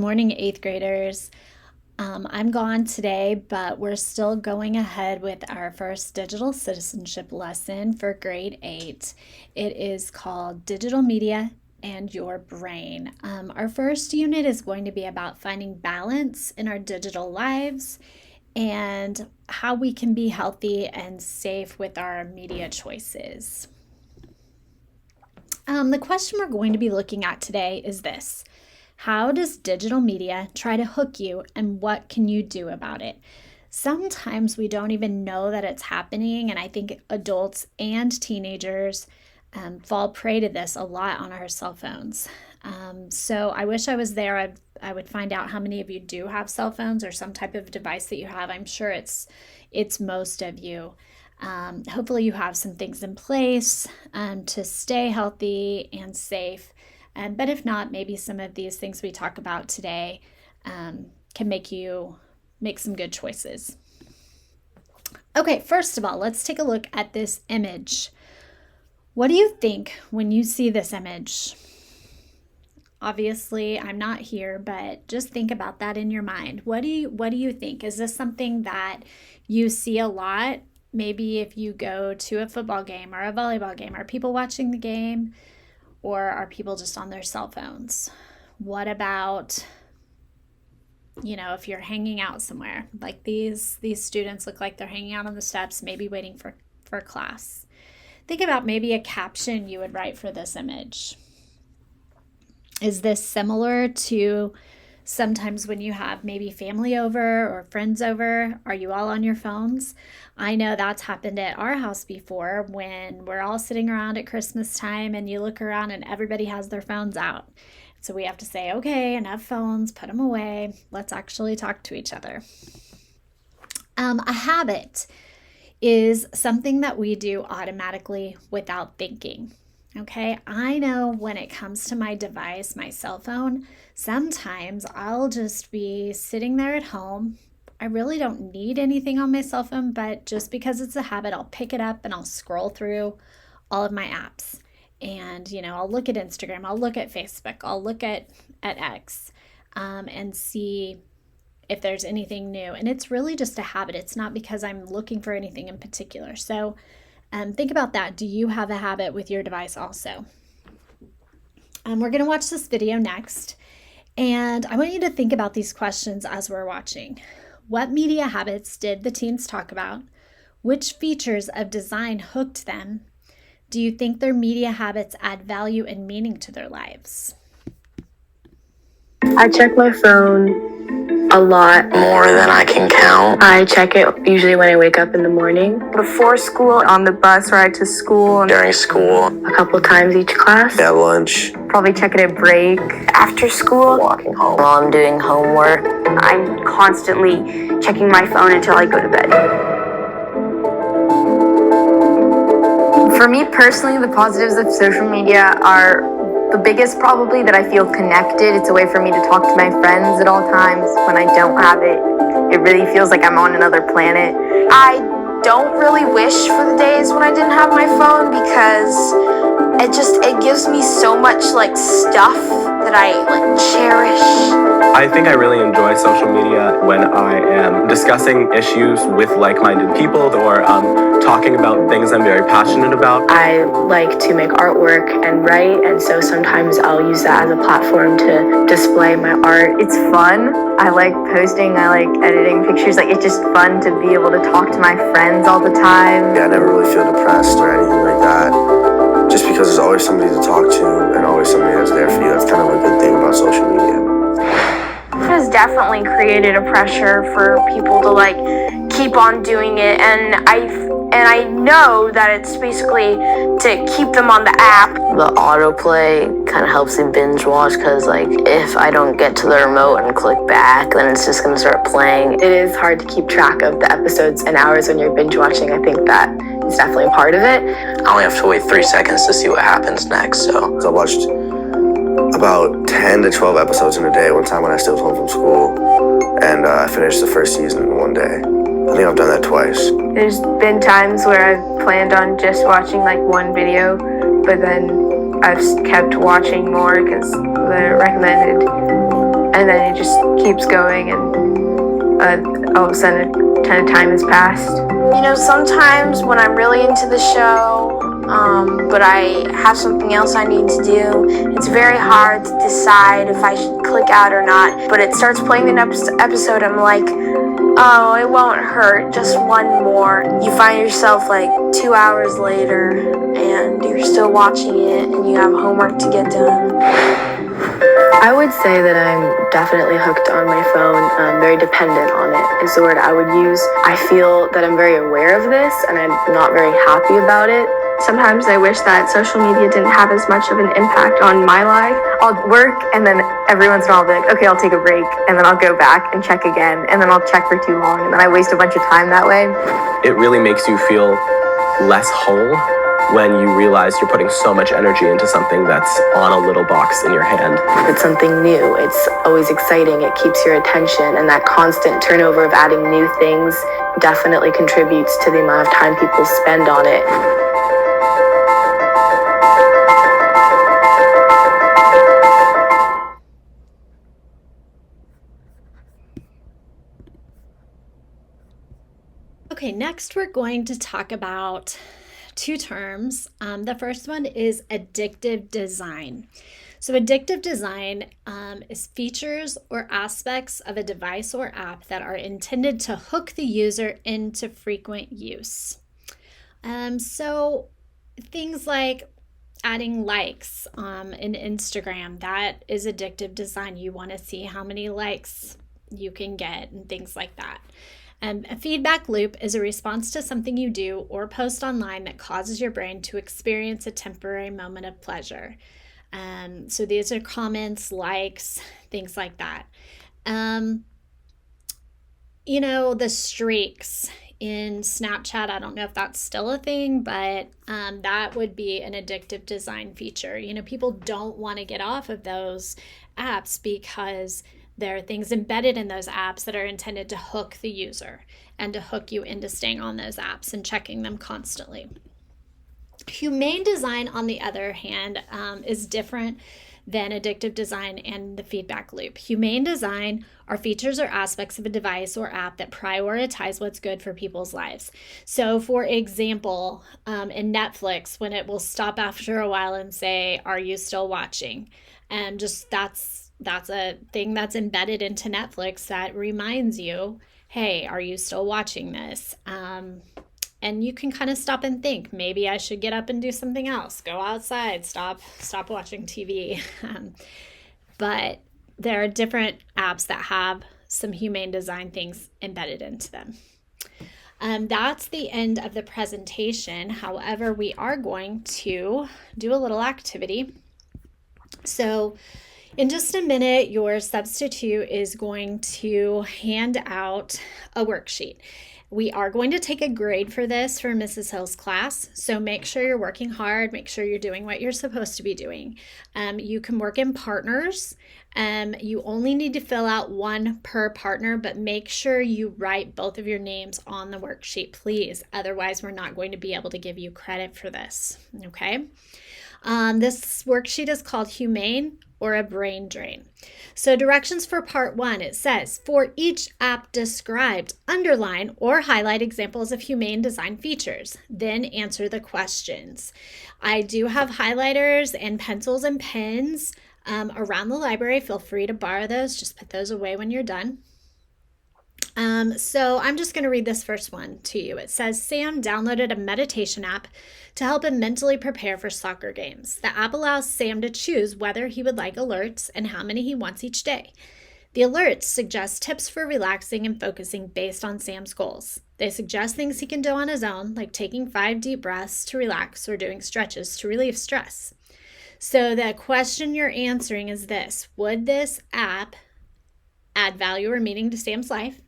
Morning, eighth graders. I'm gone today, but we're still going ahead with our first digital citizenship lesson for grade 8. It is called Digital Media and Your Brain. Our first unit is going to be about finding balance in our digital lives and how we can be healthy and safe with our media choices. The question we're going to be looking at today is this. How does digital media try to hook you, and what can you do about it? Sometimes we don't even know that it's happening, and I think adults and teenagers fall prey to this a lot on our cell phones. So I wish I was there. I would find out how many of you do have cell phones or some type of device that you have. I'm sure it's most of you. Hopefully you have some things in place to stay healthy and safe. But if not, maybe some of these things we talk about today can make you make some good choices. Okay, first of all, let's take a look at this image. What do you think when you see this image? Obviously, I'm not here, but just think about that in your mind. What do you think? Is this something that you see a lot? Maybe if you go to a football game or a volleyball game, are people watching the game? Or are people just on their cell phones? What about, if you're hanging out somewhere, like these students look like they're hanging out on the steps, maybe waiting for class. Think about maybe a caption you would write for this image. Is this similar to sometimes when you have maybe family over or friends over? Are you all on your phones? I know that's happened at our house before when we're all sitting around at Christmas time and you look around and everybody has their phones out. So we have to say, okay, enough phones, put them away. Let's actually talk to each other. A habit is something that we do automatically without thinking. Okay, I know when it comes to my device, my cell phone, sometimes I'll just be sitting there at home. I really don't need anything on my cell phone, but just because it's a habit, I'll pick it up and I'll scroll through all of my apps. And, I'll look at Instagram, I'll look at Facebook, I'll look at X and see if there's anything new. And it's really just a habit. It's not because I'm looking for anything in particular. So think about that. Do you have a habit with your device also? We're going to watch this video next. And I want you to think about these questions as we're watching. What media habits did the teens talk about? Which features of design hooked them? Do you think their media habits add value and meaning to their lives? I check my phone a lot. More than I can count. I check it usually when I wake up in the morning. Before school, on the bus ride to school. During school. A couple times each class. At lunch. Probably check it at break. After school. Walking home. While I'm doing homework. I'm constantly checking my phone until I go to bed. For me personally, the positives of social media are the biggest probably that I feel connected. It's a way for me to talk to my friends at all times. When I don't have it, it really feels like I'm on another planet. I don't really wish for the days when I didn't have my phone because it gives me so much stuff that I cherish. I think I really enjoy social media when I am discussing issues with like-minded people or talking about things I'm very passionate about. I like to make artwork and write, and so sometimes I'll use that as a platform to display my art. It's fun. I like posting, I like editing pictures. It's just fun to be able to talk to my friends all the time. Yeah, I never really feel depressed or anything like that. Just because there's always somebody to talk to and always somebody that's there for you. That's kind of a good thing about social media. It has definitely created a pressure for people to keep on doing it, and I know that it's basically to keep them on the app. The autoplay kind of helps me binge watch because if I don't get to the remote and click back, then it's just going to start playing. It is hard to keep track of the episodes and hours when you're binge watching. I think that is definitely a part of it. I only have to wait 3 seconds to see what happens next, so I watched about 10 to 12 episodes in a day one time when I still was home from school, and I finished the first season in one day. I think I've done that twice. There's been times where I've planned on just watching one video, but then I've kept watching more because they're recommended. and then it just keeps going, and all of a sudden a ton of time has passed. You know, sometimes when I'm really into the show, but I have something else I need to do, it's very hard to decide if I should click out or not. But it starts playing the next episode, I'm like, oh, it won't hurt, just one more. You find yourself like 2 hours later, and you're still watching it, and you have homework to get done. I would say that I'm definitely hooked on my phone, very dependent on it is the word I would use. I feel that I'm very aware of this and I'm not very happy about it. Sometimes I wish that social media didn't have as much of an impact on my life. I'll work, and then every once in a while I'll be like, okay, I'll take a break, and then I'll go back and check again, and then I'll check for too long, and then I waste a bunch of time that way. It really makes you feel less whole when you realize you're putting so much energy into something that's on a little box in your hand. It's something new. It's always exciting. It keeps your attention, and that constant turnover of adding new things definitely contributes to the amount of time people spend on it. Okay, next we're going to talk about two terms. The first one is addictive design. So addictive design is features or aspects of a device or app that are intended to hook the user into frequent use. So things like adding likes in Instagram, that is addictive design. You want to see how many likes you can get and things like that. A feedback loop is a response to something you do or post online that causes your brain to experience a temporary moment of pleasure. So these are comments, likes, things like that. You know, the streaks in Snapchat, I don't know if that's still a thing, but that would be an addictive design feature. You know, people don't want to get off of those apps because there are things embedded in those apps that are intended to hook the user and to hook you into staying on those apps and checking them constantly. Humane design, on the other hand, is different than addictive design and the feedback loop. Humane design are features or aspects of a device or app that prioritize what's good for people's lives. So, for example, in Netflix, when it will stop after a while and say, "Are you still watching?" And just that's a thing that's embedded into Netflix that reminds you, hey, are you still watching this? And you can kind of stop and think, maybe I should get up and do something else, go outside, stop watching TV. But there are different apps that have some humane design things embedded into them. That's the end of the presentation. However, we are going to do a little activity. So in just a minute, your substitute is going to hand out a worksheet. We are going to take a grade for this for Mrs. Hill's class, so make sure you're working hard, make sure you're doing what you're supposed to be doing. You can work in partners. You only need to fill out one per partner, but make sure you write both of your names on the worksheet, please. Otherwise, we're not going to be able to give you credit for this, okay? This worksheet is called Humane or a Brain Drain. So directions for part 1, it says, for each app described, underline or highlight examples of humane design features. Then answer the questions. I do have highlighters and pencils and pens around the library. Feel free to borrow those. Just put those away when you're done. So I'm just going to read this first one to you. It says, Sam downloaded a meditation app to help him mentally prepare for soccer games. The app allows Sam to choose whether he would like alerts and how many he wants each day. The alerts suggest tips for relaxing and focusing based on Sam's goals. They suggest things he can do on his own, like taking 5 deep breaths to relax or doing stretches to relieve stress. So the question you're answering is this: would this app add value or meaning to Sam's life?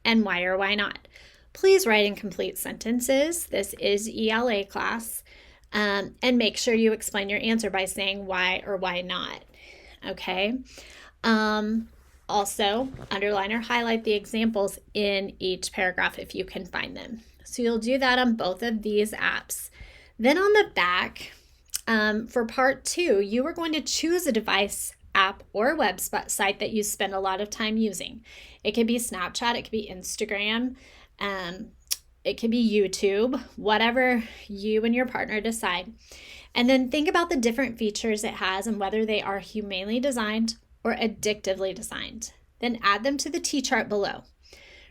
And why or why not? Please write in complete sentences. This is ELA class. And make sure you explain your answer by saying why or why not. Okay. Also, underline or highlight the examples in each paragraph if you can find them. So you'll do that on both of these apps. Then on the back, for part 2, you are going to choose a device app or website that you spend a lot of time using. It could be Snapchat, it could be Instagram, it could be YouTube, whatever you and your partner decide. And then think about the different features it has and whether they are humanely designed or addictively designed. Then add them to the T-chart below.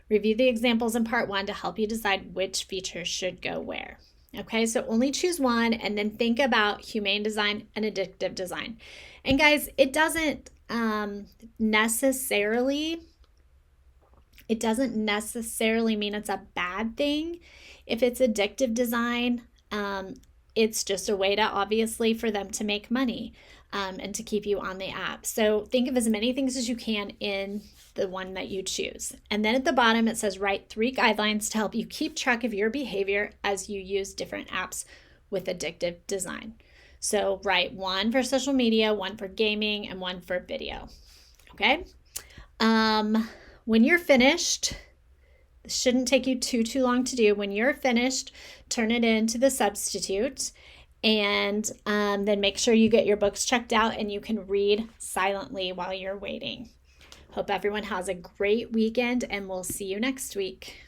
Review the examples in part 1 to help you decide which features should go where. Okay, so only choose one and then think about humane design and addictive design. And guys, it doesn't necessarily mean it's a bad thing. If it's addictive design, it's just a way to obviously for them to make money and to keep you on the app. So think of as many things as you can in the one that you choose. And then at the bottom, it says write 3 guidelines to help you keep track of your behavior as you use different apps with addictive design. So write 1 for social media, 1 for gaming, and 1 for video. Okay. When you're finished, this shouldn't take you too long to do. When you're finished, turn it into the substitute and then make sure you get your books checked out and you can read silently while you're waiting. Hope everyone has a great weekend and we'll see you next week.